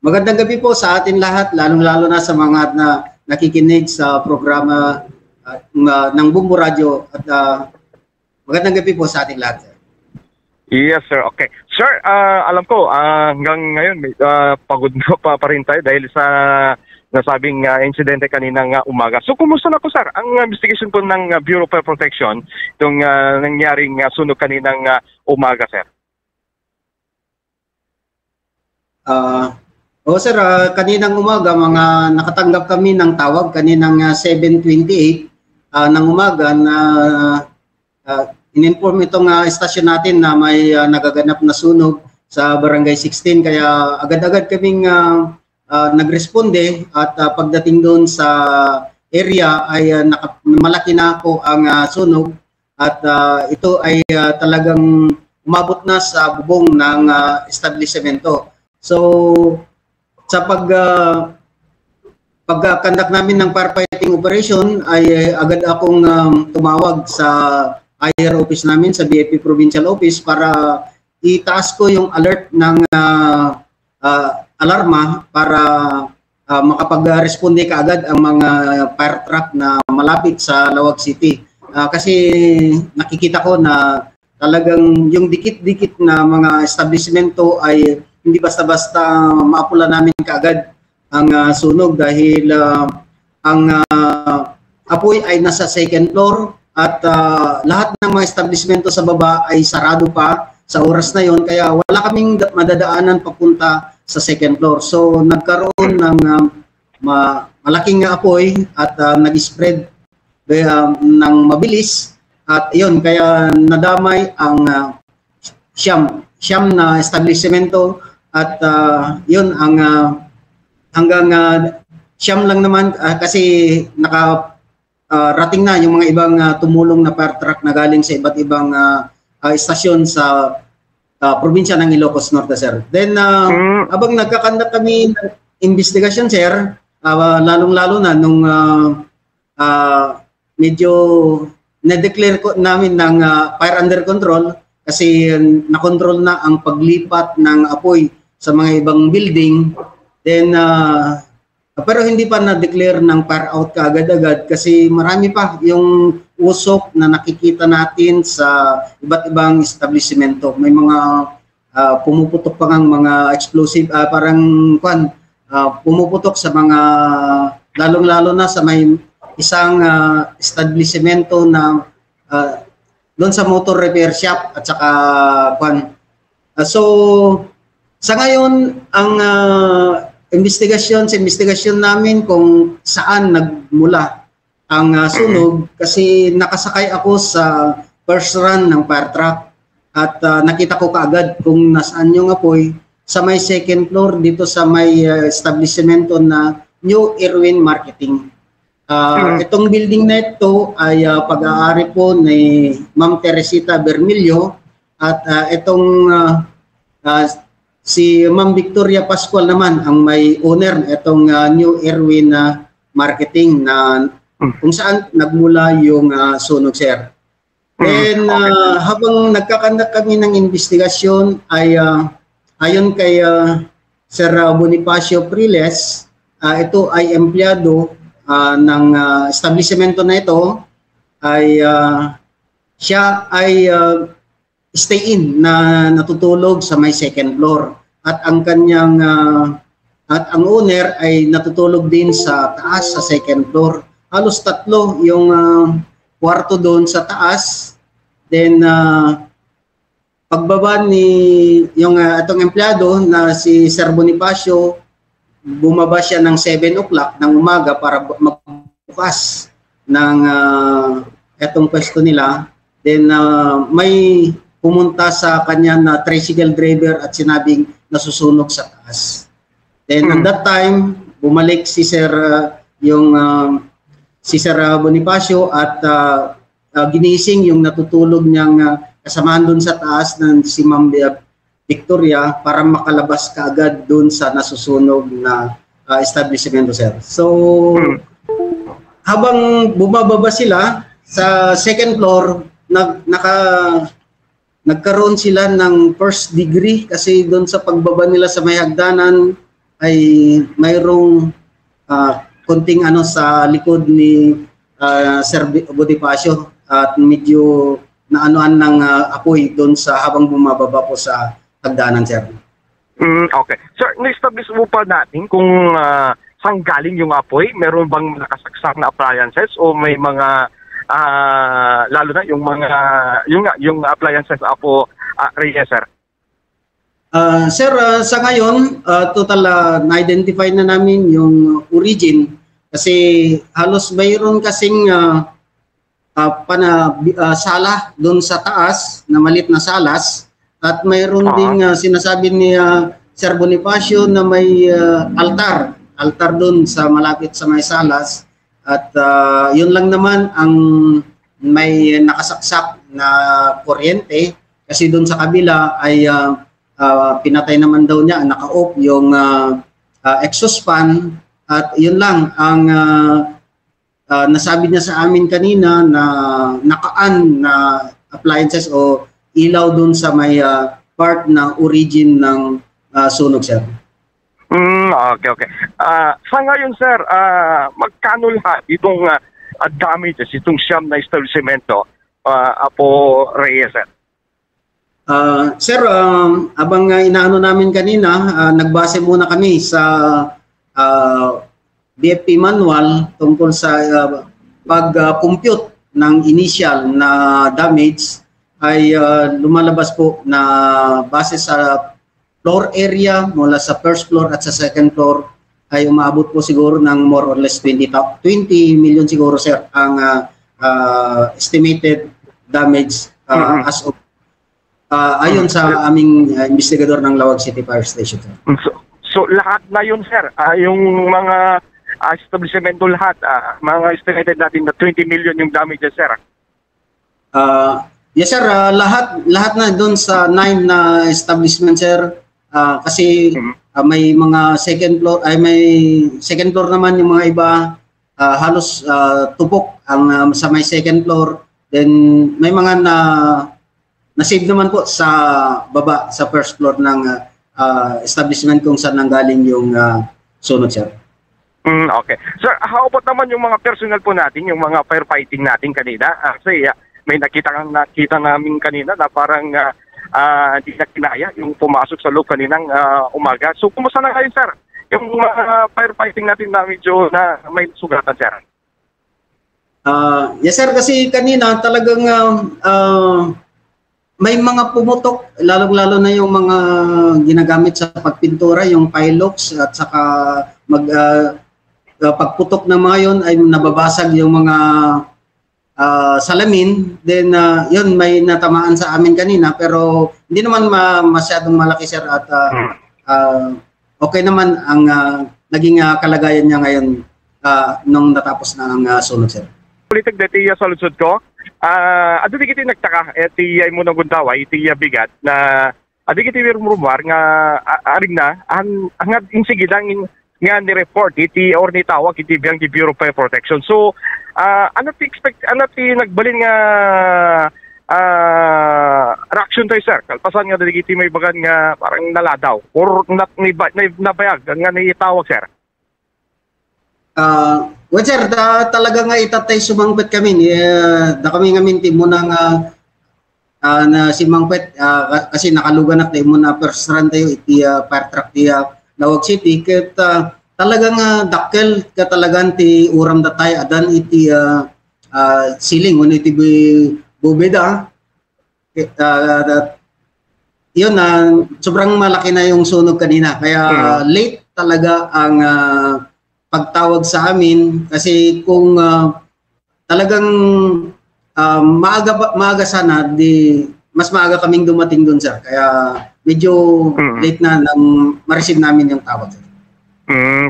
Magandang gabi po sa atin lahat, lalong-lalo na sa mga nakikinig sa programa ng Bumbu Radio. At magandang gabi po sa ating lahat, sir. Yes, sir. Okay. Sir, alam ko, hanggang ngayon, pagod na pa rin tayo dahil sa nasabing insidente kaninang umaga. So, kumusta na po, sir? Ang investigation po ng Bureau of Fire Protection, itong nangyaring sunog kaninang umaga, sir? Sir, kaninang umaga, nakatanggap kami ng tawag kaninang 7:28 ng umaga na in-inform itong estasyon natin na may nagaganap na sunog sa Barangay 16. Kaya agad-agad kaming nagresponde at pagdating doon sa area ay malaki na po ang sunog at ito ay talagang umabot na sa bubong ng establishmento. So, sa pagkakandak namin ng firefighting operation ay agad akong tumawag sa IR office namin sa BFP Provincial Office para itaas ko yung alert ng alarma para makapag-responde kaagad ang mga fire truck na malapit sa Lawag City. Kasi nakikita ko na talagang yung dikit-dikit na mga establishmento ay hindi basta-basta maapula namin kaagad ang sunog dahil ang apoy ay nasa second floor at lahat ng mga establishmento sa baba ay sarado pa sa oras na yon, kaya wala kaming madadaanan papunta sa second floor. So nagkaroon ng malaking apoy at nag-spread ng mabilis at yon, kaya nadamay ang siyam na establishmento. At yun, hanggang siyam lang naman kasi nakarating na yung mga ibang tumulong na fire truck na galing sa iba't ibang istasyon sa probinsya ng Ilocos Norte, sir. Then, habang nagkakandak kami ng investigasyon, sir, lalong-lalo na nung medyo na-declare namin ng fire under control kasi na-control na ang paglipat ng apoy sa mga ibang building, then pero hindi pa na-declare ng fire out kaagad-agad kasi marami pa yung usok na nakikita natin sa iba't ibang establishmento. May mga pumuputok pa ng mga explosive, pumuputok sa mga, lalong-lalo na sa may isang establishmento na doon sa motor repair shop at saka so sa ngayon ang investigasyon namin kung saan nagmula ang sunog kasi nakasakay ako sa first run ng fire truck at nakita ko kaagad kung nasaan yung apoy sa may second floor dito sa may establishmento na New Erwin Marketing. Itong building na ito ay pag-aari po ni Ma'am Teresita Bermilio at itong si Ma'am Victoria Pascual naman ang may owner itong New Erwin Marketing na kung saan nagmula yung sunog, sir. Then habang nagkakandak kami ng investigasyon ay ayon kay Sir Bonifacio Priles, ito ay empleyado ng establishmento na ito ay siya ay stay-in na natutulog sa may second floor at ang kanyang at ang owner ay natutulog din sa taas sa second floor. Halos tatlo yung kwarto doon sa taas. Then pagbaba ni yung itong empleyado na si Sir Bonifacio, bumaba siya ng 7 o'clock ng umaga para magbukas ng etong pwesto nila. Then may pumunta sa kanya na tricycle driver at sinabing nasusunog sa taas. Then at that time, bumalik si Sir si Sir Bonifacio at ginising yung natutulog niyang kasamahan doon sa taas ng si Ma'am Victoria para makalabas kaagad doon sa nasusunog na establishment, sir. So habang bumababa sila sa second floor, nagkaroon sila ng first degree kasi doon sa pagbaba nila sa may hagdanan ay mayroong konting sa likod ni Sir Bonifacio at medyo naanoan ng apoy doon sa habang bumababa po sa hagdanan, sir. Okay. Sir, na-establish mo pa natin kung saan galing yung apoy? Meron bang nakasaksak na appliances o may mga lalo na yung mga yung appliances apo Reyes, sir? Sir, sa ngayon, total na-identify na namin yung origin kasi halos mayroon kasing sala doon sa taas na maliit na salas at mayroon ding sinasabi ni Sir Bonifacio na may altar doon sa malapit sa may salas at yun lang naman ang may nakasaksak na kuryente kasi doon sa kabila ay pinatay naman daw niya, naka-off yung exhaust fan at yun lang ang nasabi niya sa amin kanina na nakaan na appliances o ilaw doon sa may part na origin ng sunog, sir. Okay. Sa ngayon, sir, magkano lahat itong damages, itong siyam na establishmento, Apo Reyes, sir? Sir, abang inaano namin kanina, nagbase muna kami sa BFP manual tungkol sa pag-compute ng initial na damage ay lumalabas po na base sa floor area mula sa first floor at sa second floor ay umaabot po siguro ng more or less 20 million siguro, sir, ang estimated damage as of ayon sa aming investigador ng Lawag City Fire Station. So lahat na yun, sir, yung mga establishmento lahat, mga estimated natin na 20 million yung damage, sir. Yes, sir, lahat na doon sa 9 na establishment, sir. Kasi may mga second floor, ay may second floor naman yung mga iba, halos tupok ang sa may second floor. Then may mga na-save naman po sa baba, sa first floor ng establishment kung saan nanggaling yung sunod, sir. Okay. Sir, how about naman yung mga personnel po natin, yung mga firefighting natin kanina? Kasi may nakita namin kanina na parang hindi na kinaya yung pumasok sa loob kaninang umaga. So, kumusta na kayo, sir? Yung firefighting natin na medyo na may sugatan, sir? Yes, sir. Kasi kanina talagang may mga pumutok, lalong-lalo na yung mga ginagamit sa pagpintura, yung pilox at saka pagputok ng mga yun ay nababasag yung mga salamin. Then yun, may natamaan sa amin kanina pero hindi naman masyadong malaki, sir, at okay naman ang naging kalagayan niya ngayon nung natapos na ang sunod, sir. Politik na tiya sa lusod ko, ado di kiti nagtaka, tiya mo nang guntaway, tiya bigat na ado kiti rumor nga aring na ang insigilang nga ni-report iti or ni tawag iti biyang di Bureau of Fire Protection. So ano ti nagbalin nga reaction tayo, sir? Kalpasan nga dili kiti may bagan nga parang naladaw or nabayag nga ni tawag, sir? Well, sir, talaga nga itatay sumangpet kami. Da kami nga minti muna nga na si Mangpet kasi nakalugan na tayo muna first run tayo iti fire truck ti Lawag City. Ket talagang dakkel ka talagang ti uram datay adan iti siling uno iti bubeda. Yun sobrang malaki na yung sunog kanina. Kaya late talaga ang pagtawag sa amin kasi kung talagang maaga sana mas maaga kaming dumating doon, sir. Kaya medyo late na nang ma-receive namin yung tawag, sir.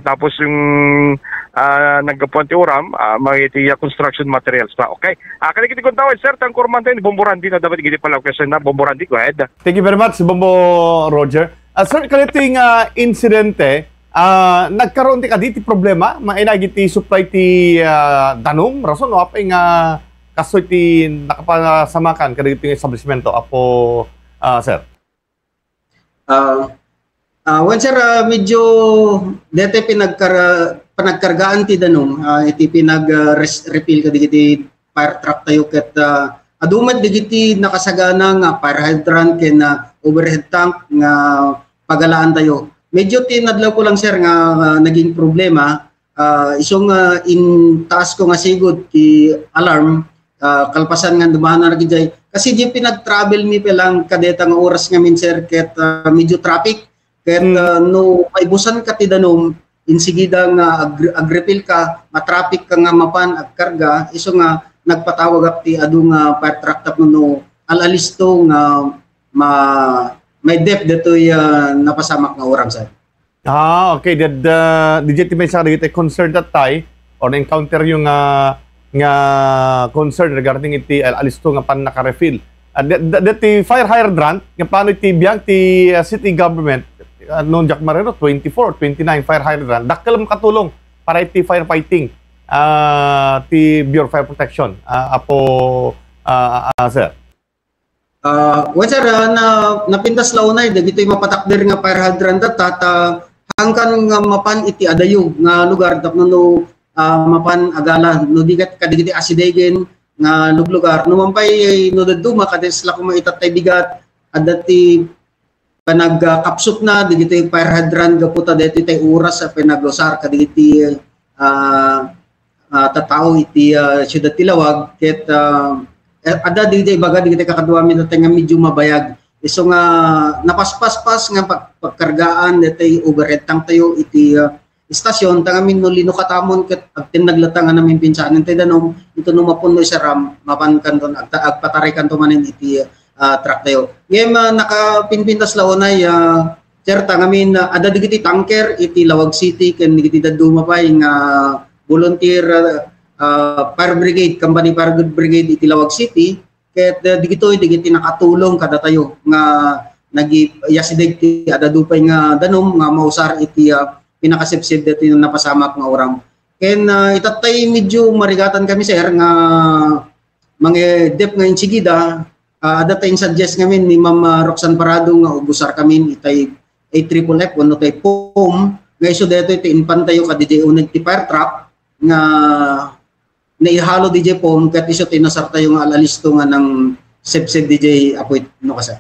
Tapos yung nagkapuan ti uram, may construction materials pa. Okay. Kaya kiti kong tawag, sir, tangkurman tayo, Bomborandi na dapat giti pala question na Bomborandi. Go ahead. Thank you very much, Bombo Roger. Sir, kaliting insidente, nagkaroon ti kaditi problema, mainagi ti supply ti danom, rason o apay nga kasoy ti nakapasamakan kaditi establishmento, Apo sir? Well, sir, medyo dati panagkargaan ti danong, iti refill ka digiti fire truck tayo ket adumat digiti nakasagana nga fire hydrant ken overhead tank nga pagalaan tayo. Medyo tinadlaw ko lang, sir, nga naging problema. Isong in taas ko nga sigod ti alarm, kalpasan nga dumahan na gijay. Kasi di pinag-travel mi pelang kadeta nga oras nga min, sir, ket medyo traffic. Ket no maibusan ka ti danom, insigida nga agrepil ka, matraffic ka nga mapan ag karga, iso nga nagpatawag ak ti adu nga fire truck tap no alalisto nga may depth detoy napasamak nga orang, sir. Okay. Did you sa dito concern that tay or encounter yung nga concern regarding iti alisto nga pan naka-refill. Dati fire hydrant nga paano iti biyang ti city government noong Jack Marero 24, 29 fire hydrant dakkel makatulong para iti firefighting ti Bureau of Fire Protection. Sir. Well, sir, napintas launay dagitoy mapatakder nga fire hydrant tata hangkan nga mapan iti adayog nga lugar tapno no mapan agala no digat kadigiti asidegen nga lugar no mampay no daduma kades la kuma itatay bigat adati panagkapsup na digiti fire hydrant gaputa deti tay oras sa pinaglosar kadigiti tatao iti siyudad Tilawag ket ada digiti baga digiti kakadwa mi nga medyo mabayag iso nga napaspas-pas nga pagkargaan deti overhead tank tayo iti istasyon tangamin no linukatamon ket tinnaglata nga namin pinsanen tay danom ito no mapuno sa ram mapan kanton agpataray kanto manen iti truck tayo ngem nakapinpintas launay sir tangamin ada digiti tanker iti Lawag City ken digiti daduma pay nga volunteer fire brigade company fire brigade iti Lawag City ket digiti nakatulong kada tayo nga yasideg ti adadupay nga danom nga mausar iti pinakasipsip dito yung napasamak nga oram. Ken itatay medyo marigatan kami, sir, nga mga dep nga insigida ada tayong suggest ngamin ni Ma'am Roxanne Parado nga ubusar kami itay AFFF no tay POM nga iso dito iti inpantayo ka DJ uneg ti fire truck nga naihalo DJ POM ket iso tinasar tayo nga alalisto nga ng sep DJ apoy no kasa.